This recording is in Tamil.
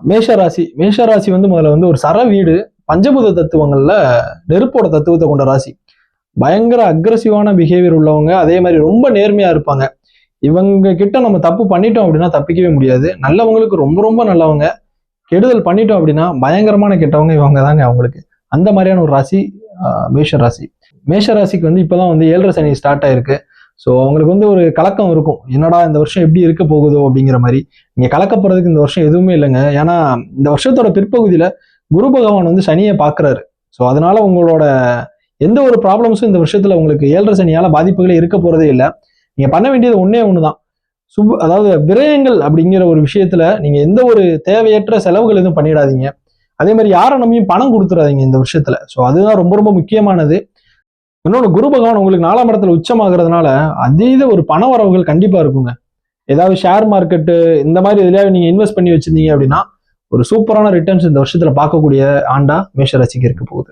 மேஷராசி வந்து முதல்ல வந்து ஒரு சர வீடு, பஞ்சபூத தத்துவங்கள்ல நெருப்போட தத்துவத்தை கொண்ட ராசி. பயங்கர அக்ரஸிவான பிஹேவியர் உள்ளவங்க, அதே மாதிரி ரொம்ப நேர்மையா இருப்பாங்க. இவங்க கிட்ட நம்ம தப்பு பண்ணிட்டோம் அப்படின்னா தப்பிக்கவே முடியாது. நல்லவங்களுக்கு ரொம்ப ரொம்ப நல்லவங்க, கெடுதல் பண்ணிட்டோம் அப்படின்னா பயங்கரமான கெட்டவங்க இவங்க தாங்க அவங்களுக்கு. அந்த மாதிரியான ஒரு ராசி மேஷராசி. மேஷராசிக்கு வந்து இப்பதான் வந்து 7.5 சனி ஸ்டார்ட் ஆயிருக்கு. ஸோ அவங்களுக்கு வந்து ஒரு கலக்கம் இருக்கும், என்னடா இந்த வருஷம் எப்படி இருக்க போகுதோ அப்படிங்கிற மாதிரி. நீங்க கலக்கப்படுறதுக்கு இந்த வருஷம் எதுவுமே இல்லைங்க. ஏன்னா இந்த வருஷத்தோட பிற்பகுதியில குரு பகவான் வந்து சனியை பார்க்குறாரு. ஸோ அதனால உங்களோட எந்த ஒரு ப்ராப்ளம்ஸும் இந்த வருஷத்துல உங்களுக்கு 7.5 சனியால பாதிப்புகளே இருக்க போறதே இல்லை. நீங்க பண்ண வேண்டியது ஒன்னே ஒண்ணுதான், அதாவது விரயங்கள் அப்படிங்கிற ஒரு விஷயத்துல நீங்க எந்த ஒரு தேவையற்ற செலவுகள் எதுவும் பண்ணிடாதீங்க. அதே மாதிரி யாரை நம்பியும் பணம் கொடுத்துடாதீங்க இந்த வருஷத்துல. ஸோ அதுதான் ரொம்ப ரொம்ப முக்கியமானது. இன்னொன்று, குரு பகவான் உங்களுக்கு 4ஆம் இடத்துல உச்சமாகிறதுனால அதீத ஒரு பண வரவுகள் கண்டிப்பா இருக்குங்க. ஏதாவது ஷேர் மார்க்கெட்டு இந்த மாதிரி எதுலையாவது நீங்க இன்வெஸ்ட் பண்ணி வச்சிருந்தீங்க அப்படின்னா ஒரு சூப்பரான ரிட்டர்ன்ஸ் இந்த வருஷத்துல பார்க்கக்கூடிய ஆண்டா மேஷராசிக்கு இருக்க போகுது.